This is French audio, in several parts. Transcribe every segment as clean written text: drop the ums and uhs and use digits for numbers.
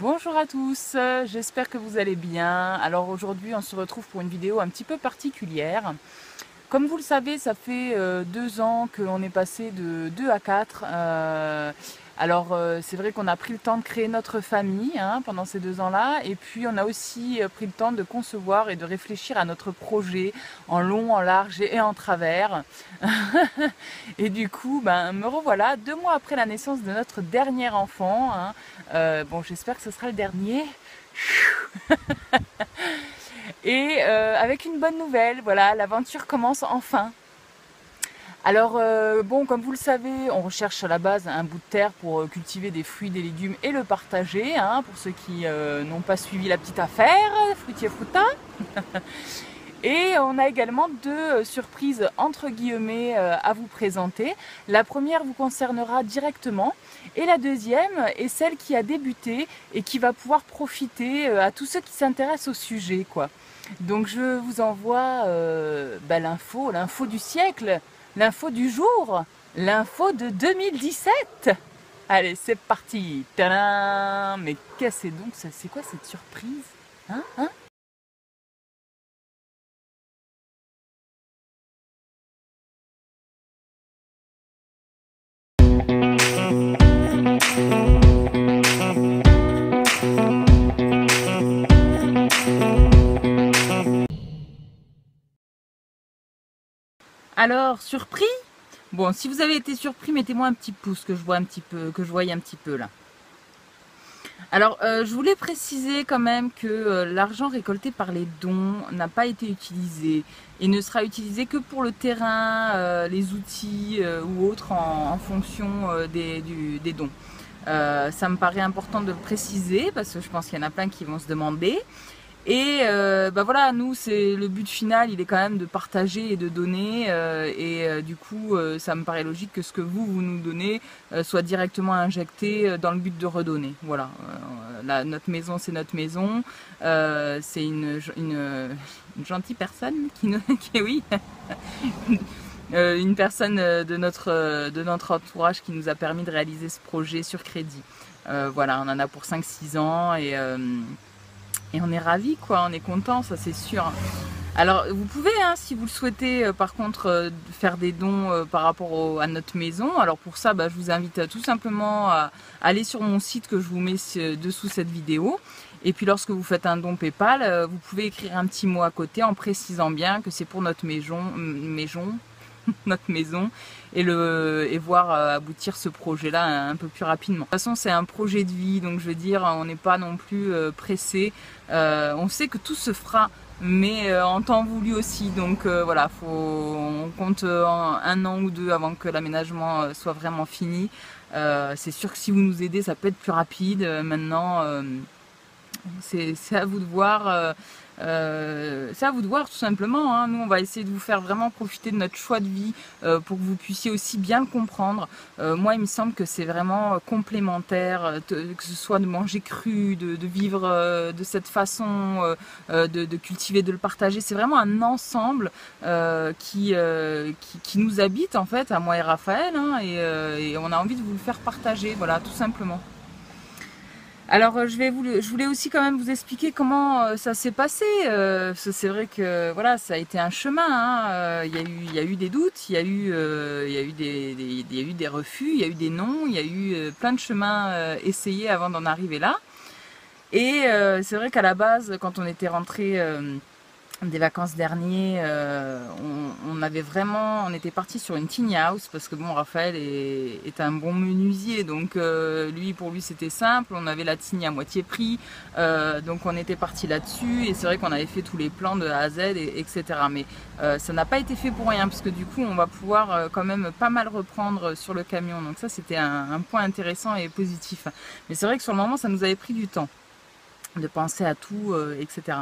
Bonjour à tous, j'espère que vous allez bien. Alors aujourd'hui on se retrouve pour une vidéo un petit peu particulière. Comme vous le savez, ça fait 2 ans qu'on est passé de 2 à 4. C'est vrai qu'on a pris le temps de créer notre famille pendant ces 2 ans-là. Et puis on a aussi pris le temps de concevoir et de réfléchir à notre projet en long, en large et en travers. Et du coup, me revoilà 2 mois après la naissance de notre dernier enfant. Bon, j'espère que ce sera le dernier. Et avec une bonne nouvelle, voilà, l'aventure commence enfin. Alors bon, comme vous le savez, on recherche à la base un bout de terre pour cultiver des fruits, des légumes et le partager, pour ceux qui n'ont pas suivi la petite affaire, fruitier fruta. Et on a également 2 surprises entre guillemets à vous présenter. La première vous concernera directement et la deuxième est celle qui a débuté et qui va pouvoir profiter à tous ceux qui s'intéressent au sujet, quoi. Donc je vous envoie l'info du siècle, l'info du jour, l'info de 2017. Allez, c'est parti. Tadam! Mais qu'est-ce que c'est donc ça? C'est quoi cette surprise? Hein? Alors, surpris? Bon, si vous avez été surpris, mettez-moi un petit pouce que je voie un petit peu là. Alors, je voulais préciser quand même que l'argent récolté par les dons n'a pas été utilisé et ne sera utilisé que pour le terrain, les outils ou autres en fonction des dons. Ça me paraît important de le préciser parce que je pense qu'il y en a plein qui vont se demander. Et voilà, nous, c'est le but final, il est quand même de partager et de donner. Du coup, ça me paraît logique que ce que vous nous donnez soit directement injecté dans le but de redonner. Voilà, notre maison, c'est notre maison. C'est une gentille personne oui, une personne de notre entourage qui nous a permis de réaliser ce projet sur crédit. Voilà, on en a pour 5-6 ans et on est ravis, quoi, on est content, ça c'est sûr. Alors vous pouvez, si vous le souhaitez, par contre, faire des dons par rapport à notre maison. Alors pour ça, je vous invite tout simplement à aller sur mon site que je vous mets dessous cette vidéo. Et puis lorsque vous faites un don PayPal, vous pouvez écrire un petit mot à côté en précisant bien que c'est pour notre maison, notre maison et voir aboutir ce projet-là un peu plus rapidement. De toute façon, c'est un projet de vie, donc je veux dire, on n'est pas non plus pressé. On sait que tout se fera, mais en temps voulu aussi. Donc voilà, on compte 1 an ou 2 avant que l'aménagement soit vraiment fini. C'est sûr que si vous nous aidez, ça peut être plus rapide. Maintenant, c'est à vous de voir. C'est à vous de voir tout simplement. Nous, on va essayer de vous faire vraiment profiter de notre choix de vie pour que vous puissiez aussi bien le comprendre. Moi, il me semble que c'est vraiment complémentaire, que ce soit de manger cru, de vivre de cette façon, de cultiver, de le partager. C'est vraiment un ensemble qui nous habite en fait, à moi et Raphaël, et on a envie de vous le faire partager, voilà, tout simplement. Alors je voulais aussi quand même vous expliquer comment ça s'est passé. C'est vrai que voilà, ça a été un chemin. Il y a eu des doutes, il y a eu des refus, il y a eu des non, il y a eu plein de chemins essayés avant d'en arriver là. Et c'est vrai qu'à la base, quand on était rentré des vacances derniers, on était parti sur une tiny house parce que bon, Raphaël est un bon menuisier, donc pour lui c'était simple, on avait la tiny à moitié prix, donc on était parti là-dessus et c'est vrai qu'on avait fait tous les plans de A à Z, etc. Mais ça n'a pas été fait pour rien parce que du coup on va pouvoir quand même pas mal reprendre sur le camion, donc ça c'était un point intéressant et positif. Mais c'est vrai que sur le moment ça nous avait pris du temps de penser à tout, etc.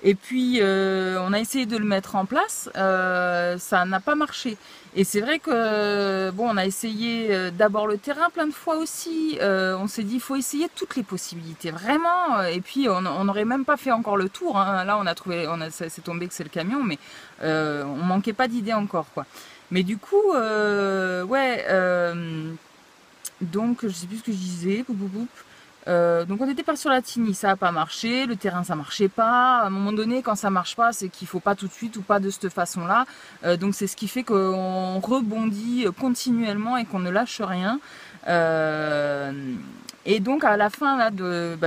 Et puis on a essayé de le mettre en place, ça n'a pas marché. Et c'est vrai que bon, on a essayé d'abord le terrain plein de fois aussi. On s'est dit il faut essayer toutes les possibilités, vraiment. Et puis on n'aurait même pas fait encore le tour, hein. Là on a trouvé, c'est tombé que c'est le camion, mais on manquait pas d'idées encore, quoi. Mais du coup, ouais. Donc je sais plus ce que je disais. Poup, poup, poup. Donc on était pas sur la tiny, ça a pas marché, le terrain ça marchait pas. À un moment donné, quand ça marche pas, c'est qu'il faut pas tout de suite ou pas de cette façon-là. Donc c'est ce qui fait qu'on rebondit continuellement et qu'on ne lâche rien. Euh, et donc à la fin là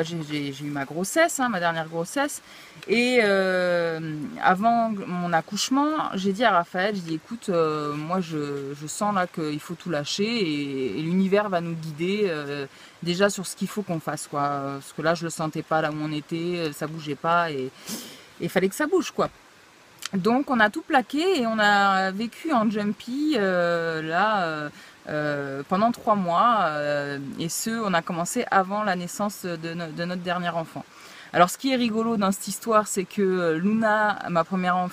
j'ai eu ma grossesse, hein, ma dernière grossesse. Et avant mon accouchement, j'ai dit à Raphaël, j'ai dit écoute, moi je sens là qu'il faut tout lâcher et l'univers va nous guider. Déjà sur ce qu'il faut qu'on fasse, quoi. Parce que là je le sentais pas là où on était, ça bougeait pas et il fallait que ça bouge, quoi. Donc on a tout plaqué et on a vécu en jumpy pendant 3 mois, et on a commencé avant la naissance de notre dernier enfant. Alors ce qui est rigolo dans cette histoire, c'est que Luna, ma première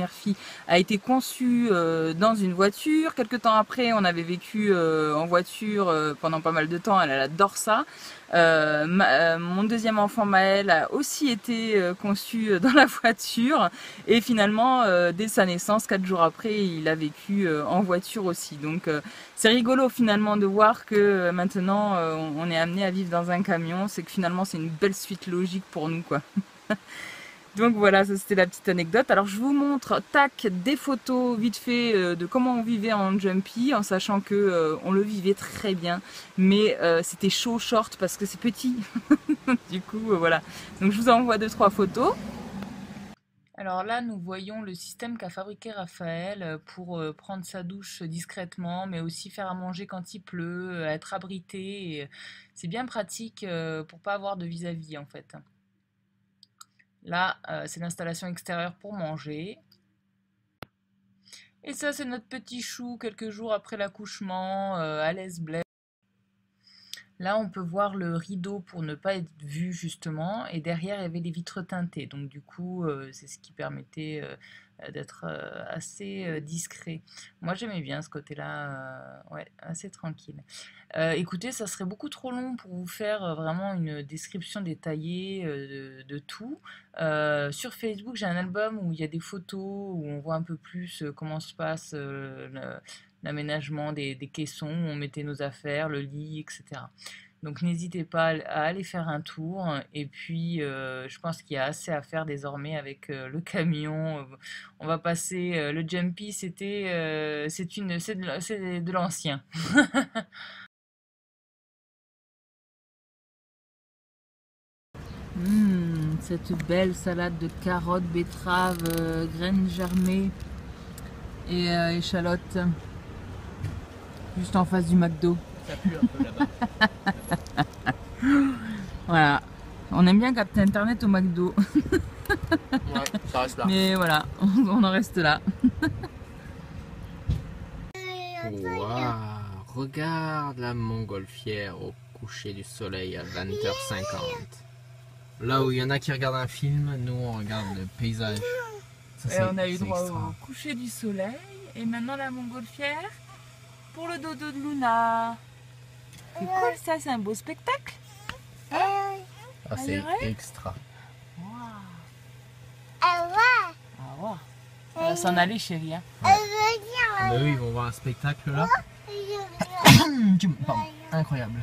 fille, a été conçue dans une voiture. Quelques temps après, on avait vécu en voiture pendant pas mal de temps, elle adore ça. Mon deuxième enfant Maël a aussi été conçu dans la voiture et finalement dès sa naissance, 4 jours après, il a vécu en voiture aussi. Donc c'est rigolo finalement de voir que maintenant on est amené à vivre dans un camion, c'est que finalement c'est une belle suite logique pour nous, quoi. Donc voilà, ça c'était la petite anecdote. Alors je vous montre, tac, des photos vite fait de comment on vivait en jumpy, en sachant que on le vivait très bien, mais c'était chaud short parce que c'est petit. Du coup, voilà. Donc je vous envoie 2-3 photos. Alors là, nous voyons le système qu'a fabriqué Raphaël pour prendre sa douche discrètement, mais aussi faire à manger quand il pleut, être abrité. C'est bien pratique pour pas avoir de vis-à-vis en fait. Là, c'est l'installation extérieure pour manger. Et ça, c'est notre petit chou quelques jours après l'accouchement, à l'aise blesse. Là, on peut voir le rideau pour ne pas être vu justement, et derrière, il y avait les vitres teintées. Donc du coup, c'est ce qui permettait d'être assez discret. Moi, j'aimais bien ce côté-là, ouais, assez tranquille. Écoutez, ça serait beaucoup trop long pour vous faire vraiment une description détaillée de tout. Sur Facebook, j'ai un album où il y a des photos, où on voit un peu plus comment se passe l'aménagement des caissons, où on mettait nos affaires, le lit, etc. Donc n'hésitez pas à aller faire un tour. Et puis, je pense qu'il y a assez à faire désormais avec le camion. On va passer le jumpy, c'est de l'ancien. Cette belle salade de carottes, betteraves, graines germées et échalotes, juste en face du McDo. Ça pue un peu là-bas. Voilà, on aime bien capter internet au McDo. Ouais, ça reste là. Mais voilà, on en reste là. Waouh, regarde la montgolfière au coucher du soleil à 20h50. Là où il y en a qui regardent un film, nous on regarde le paysage. Ça, Et on a eu droit extra. au coucher du soleil et maintenant la montgolfière pour le dodo de Luna. C'est cool ça, c'est un beau spectacle. Ah, c'est extra. Wow. Ah ouais. On va s'en aller chérie. Hein. Ouais. Ah, bah eux ils vont voir un spectacle là. Pardon, incroyable.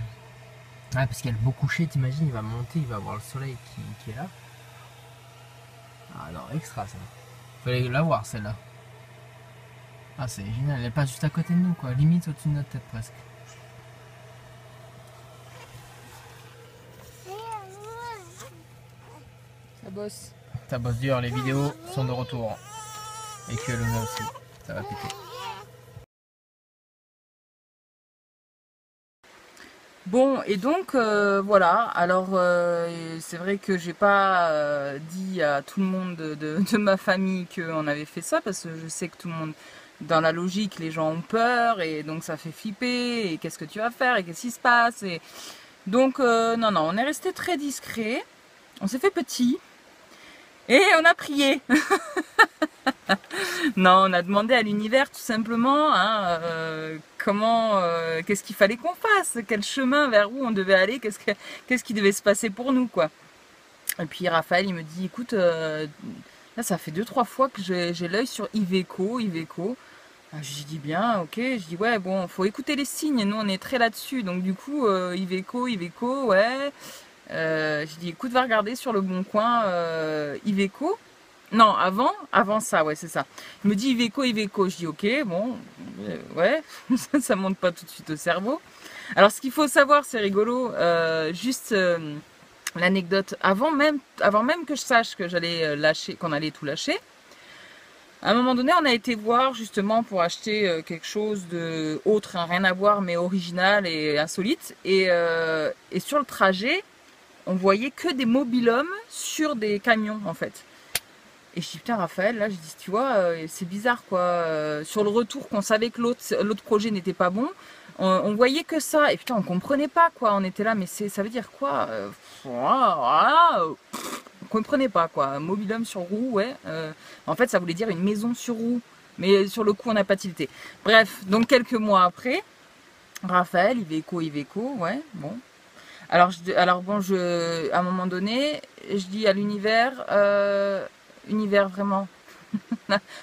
Ouais, parce qu'il y a le beau coucher, t'imagines, il va monter, il va voir le soleil qui est là. Ah non, extra ça. Fallait la voir celle-là. Ah c'est génial, elle est pas juste à côté de nous quoi, limite au-dessus de notre tête presque. Ça bosse. Ça bosse dur, les vidéos sont de retour. Et que Luna aussi, ça va péter. Bon, et donc voilà, alors c'est vrai que j'ai pas dit à tout le monde de ma famille qu'on avait fait ça, parce que je sais que tout le monde, dans la logique, les gens ont peur, et donc ça fait flipper, et qu'est-ce que tu vas faire, et qu'est-ce qui se passe, et donc non, non, on est resté très discret, on s'est fait petit, et on a prié. Non, on a demandé à l'univers tout simplement hein, comment, qu'est-ce qu'il fallait qu'on fasse, quel chemin, vers où on devait aller, qu'est-ce qui devait se passer pour nous, quoi. Et puis Raphaël, il me dit, écoute, là ça fait 2-3 fois que j'ai l'œil sur Iveco, Iveco. Je dis bien, ok, je dis ouais, bon, faut écouter les signes, nous on est très là-dessus, donc du coup, Iveco, Iveco, ouais. Je dis, écoute, va regarder sur le bon coin Iveco. Non, avant ça, ouais, c'est ça. Il me dit Iveco, Iveco. Je dis ok, bon, ouais, ça monte pas tout de suite au cerveau. Alors, ce qu'il faut savoir, c'est rigolo, juste l'anecdote, avant même que je sache que j'allais lâcher, qu'on allait tout lâcher, à un moment donné, on a été voir justement pour acheter quelque chose de autre, hein, rien à voir, mais original et insolite. Et sur le trajet, on voyait que des mobil-hommes sur des camions, en fait. Et je dis putain Raphaël, là je dis tu vois, c'est bizarre quoi. Sur le retour qu'on savait que l'autre projet n'était pas bon, on voyait que ça. Et putain on comprenait pas quoi. On était là mais ça veut dire quoi on comprenait pas quoi. Mobil-home sur roue, ouais. En fait ça voulait dire une maison sur roue. Mais sur le coup on n'a pas tilté. Bref, donc quelques mois après, Raphaël, Iveco, ouais, bon. Alors bon, à un moment donné, je dis à l'univers, univers vraiment,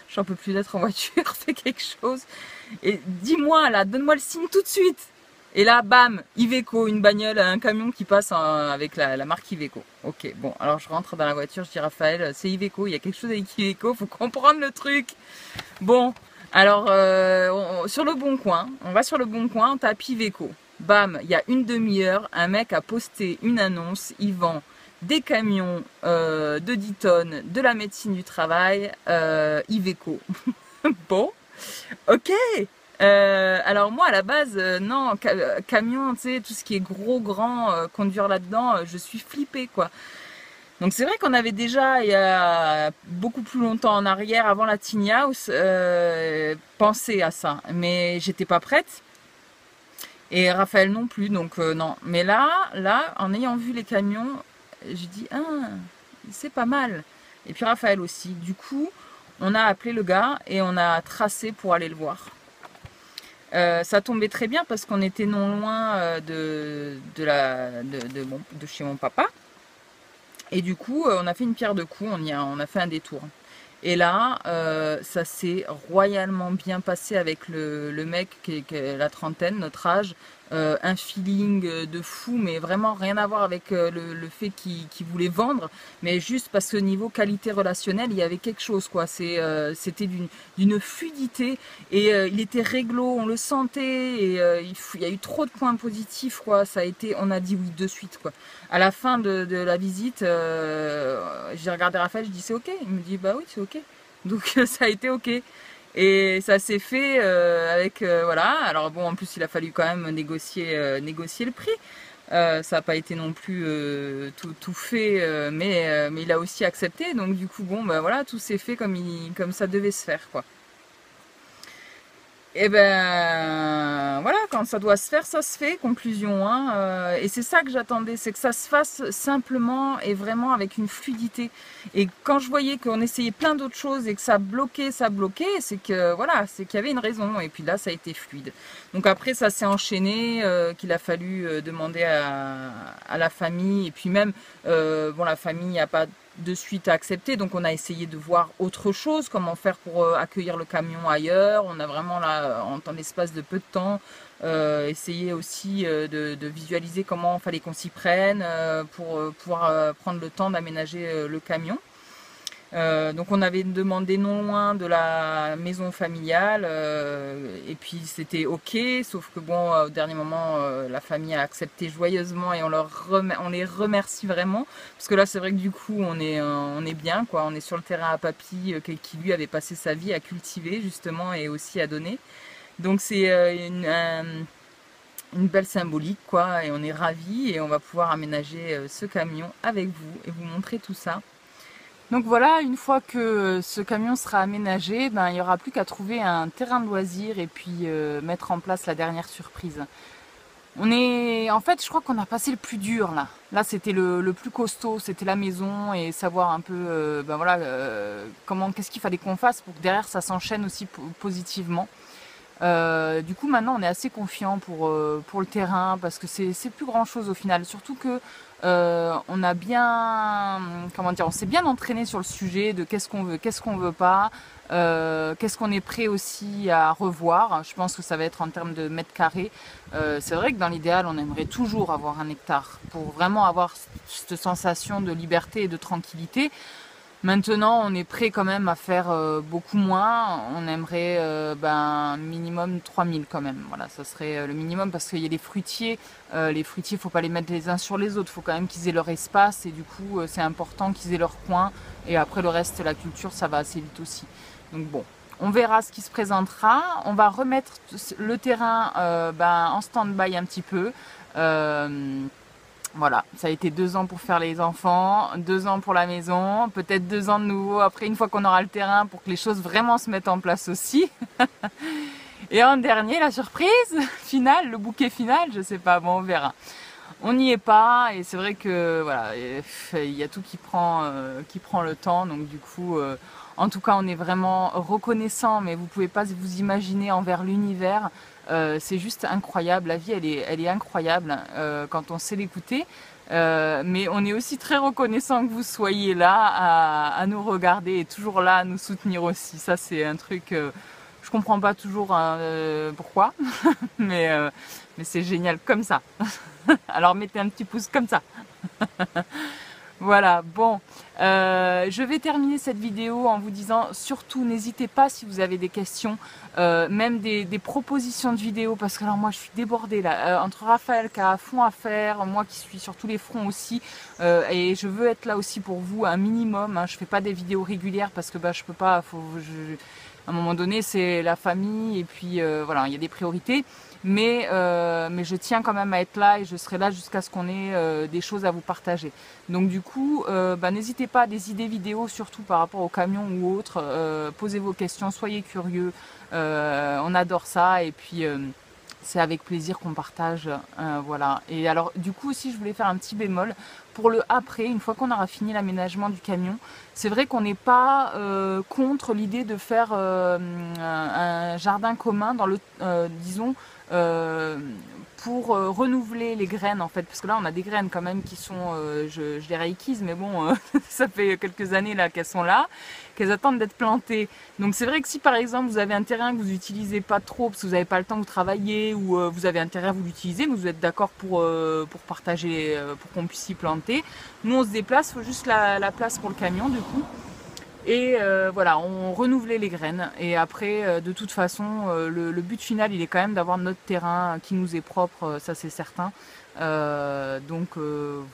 j'en peux plus d'être en voiture, fais quelque chose. Et dis-moi là, donne-moi le signe tout de suite. Et là, bam, Iveco, une bagnole, un camion qui passe avec la marque Iveco. Ok, bon, alors je rentre dans la voiture, je dis Raphaël, c'est Iveco, il y a quelque chose avec Iveco, faut comprendre le truc. Bon, alors sur le bon coin, on va sur le bon coin, on tape Iveco. Bam, il y a une demi-heure, un mec a posté une annonce, il vend des camions de 10 tonnes, de la médecine du travail, Iveco. Bon, ok. Alors moi à la base, non, camion, tu sais, tout ce qui est gros, grand, conduire là-dedans, je suis flippée quoi. Donc c'est vrai qu'on avait déjà, il y a beaucoup plus longtemps en arrière, avant la Tiny House, pensé à ça. Mais j'étais pas prête. Et Raphaël non plus, donc non. Mais là, en ayant vu les camions, j'ai dit, ah, c'est pas mal. Et puis Raphaël aussi. Du coup, on a appelé le gars et on a tracé pour aller le voir. Ça tombait très bien parce qu'on était non loin de chez mon papa. Et du coup, on a fait une pierre de coups, on a fait un détour. Et là, ça s'est royalement bien passé avec le mec qui a la trentaine, notre âge. Un feeling de fou, mais vraiment rien à voir avec le fait qu'il voulait vendre, mais juste parce que niveau qualité relationnelle, il y avait quelque chose, quoi. C'était d'une fluidité, et il était réglo, on le sentait, et il y a eu trop de points positifs, quoi. On a dit oui de suite, quoi. À la fin de la visite, j'ai regardé Raphaël, je dis c'est ok. Il me dit bah oui, c'est ok. Donc ça a été ok. Et ça s'est fait avec voilà. Alors bon, en plus il a fallu quand même négocier le prix. Ça n'a pas été non plus tout fait, mais il a aussi accepté. Donc du coup bon bah voilà, tout s'est fait comme ça devait se faire quoi. Et ben voilà, quand ça doit se faire, ça se fait, conclusion. Hein, et c'est ça que j'attendais, c'est que ça se fasse simplement et vraiment avec une fluidité. Et quand je voyais qu'on essayait plein d'autres choses et que ça bloquait, c'est que voilà, c'est qu'il y avait une raison. Et puis là, ça a été fluide. Donc après, ça s'est enchaîné, qu'il a fallu demander à la famille. Et puis même, bon, la famille n'a pas de suite à accepter, donc on a essayé de voir autre chose, comment faire pour accueillir le camion ailleurs. On a vraiment là, en l'espace de peu de temps, essayé aussi de visualiser comment il fallait qu'on s'y prenne pour pouvoir prendre le temps d'aménager le camion. Donc on avait demandé non loin de la maison familiale et puis c'était ok, sauf que bon au dernier moment la famille a accepté joyeusement et on les remercie vraiment parce que là c'est vrai que du coup on est bien quoi, on est sur le terrain à papy qui lui avait passé sa vie à cultiver justement et aussi à donner. Donc c'est une belle symbolique quoi et on est ravis et on va pouvoir aménager ce camion avec vous et vous montrer tout ça. Donc voilà, une fois que ce camion sera aménagé, ben, il n'y aura plus qu'à trouver un terrain de loisir et puis mettre en place la dernière surprise. En fait, je crois qu'on a passé le plus dur là. Là, c'était le plus costaud, c'était la maison et savoir un peu, ben voilà, qu'est-ce qu'il fallait qu'on fasse pour que derrière ça s'enchaîne aussi positivement. Du coup maintenant on est assez confiant pour le terrain parce que c'est plus grand chose au final, surtout que on a bien, comment dire, on s'est bien entraîné sur le sujet de qu'est-ce qu'on veut pas, qu'est-ce qu'on est prêt aussi à revoir. Je pense que ça va être en termes de mètres carrés. C'est vrai que dans l'idéal on aimerait toujours avoir 1 hectare pour vraiment avoir cette sensation de liberté et de tranquillité. Maintenant, on est prêt quand même à faire beaucoup moins. On aimerait minimum 3000 quand même. Voilà, ça serait le minimum parce qu'il y a les fruitiers. Les fruitiers, faut pas les mettre les uns sur les autres. Il faut quand même qu'ils aient leur espace et du coup, c'est important qu'ils aient leur coin. Et après, le reste, la culture, ça va assez vite aussi. Donc bon, on verra ce qui se présentera. On va remettre le terrain en stand-by un petit peu. Voilà, ça a été 2 ans pour faire les enfants, 2 ans pour la maison, peut-être 2 ans de nouveau après une fois qu'on aura le terrain pour que les choses vraiment se mettent en place aussi. Et en dernier, la surprise finale, le bouquet final, je sais pas, bon on verra. On n'y est pas et c'est vrai que voilà, il y a tout qui prend le temps, donc du coup, en tout cas on est vraiment reconnaissant, mais vous pouvez pas vous imaginer envers l'univers. C'est juste incroyable, la vie elle est incroyable quand on sait l'écouter, mais on est aussi très reconnaissant que vous soyez là à nous regarder et toujours là à nous soutenir aussi. Ça c'est un truc, je comprends pas toujours pourquoi, mais c'est génial comme ça. Alors mettez un petit pouce comme ça. Voilà, bon, je vais terminer cette vidéo en vous disant surtout n'hésitez pas si vous avez des questions, même des propositions de vidéos, parce que alors moi je suis débordée là, entre Raphaël qui a à fond à faire, moi qui suis sur tous les fronts aussi, et je veux être là aussi pour vous un minimum, hein, je fais pas des vidéos régulières parce que je peux pas, à un moment donné c'est la famille et puis voilà, il y a des priorités. Mais je tiens quand même à être là et je serai là jusqu'à ce qu'on ait des choses à vous partager. Donc du coup, n'hésitez pas à des idées vidéos, surtout par rapport au camion ou autre. Posez vos questions, soyez curieux. On adore ça et puis c'est avec plaisir qu'on partage. Voilà. Et alors du coup aussi, je voulais faire un petit bémol pour le après, une fois qu'on aura fini l'aménagement du camion. C'est vrai qu'on n'est pas contre l'idée de faire un jardin commun dans le, disons, pour renouveler les graines en fait, parce que là on a des graines quand même qui sont, je les réacquise, mais bon, ça fait quelques années là qu'elles sont là, qu'elles attendent d'être plantées. Donc c'est vrai que si par exemple vous avez un terrain que vous n'utilisez pas trop, parce que vous n'avez pas le temps de travailler, ou vous avez intérêt à vous l'utiliser, mais vous êtes d'accord pour partager, pour qu'on puisse y planter, nous on se déplace, il faut juste la place pour le camion du coup. Et voilà, on renouvelait les graines. Et après, de toute façon, le but final, il est quand même d'avoir notre terrain qui nous est propre, ça c'est certain. Donc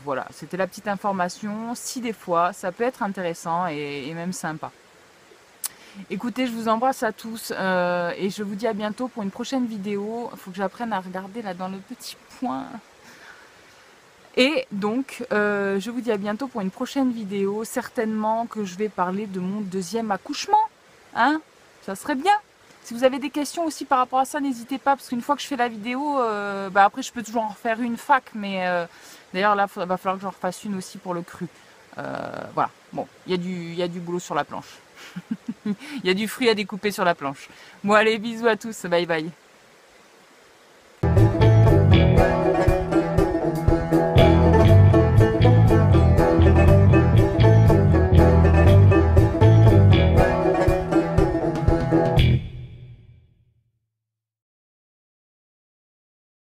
voilà, c'était la petite information. Si des fois, ça peut être intéressant et même sympa. Écoutez, je vous embrasse à tous et je vous dis à bientôt pour une prochaine vidéo. Il faut que j'apprenne à regarder là dans le petit point. Et donc, je vous dis à bientôt pour une prochaine vidéo. Certainement que je vais parler de mon 2e accouchement. Hein? Ça serait bien. Si vous avez des questions aussi par rapport à ça, n'hésitez pas. Parce qu'une fois que je fais la vidéo, après je peux toujours en refaire une fac. Mais d'ailleurs là, il va falloir que j'en refasse une aussi pour le cru. Voilà. Bon, il y a du boulot sur la planche. Il y a du fruit à découper sur la planche. Bon allez, bisous à tous. Bye bye.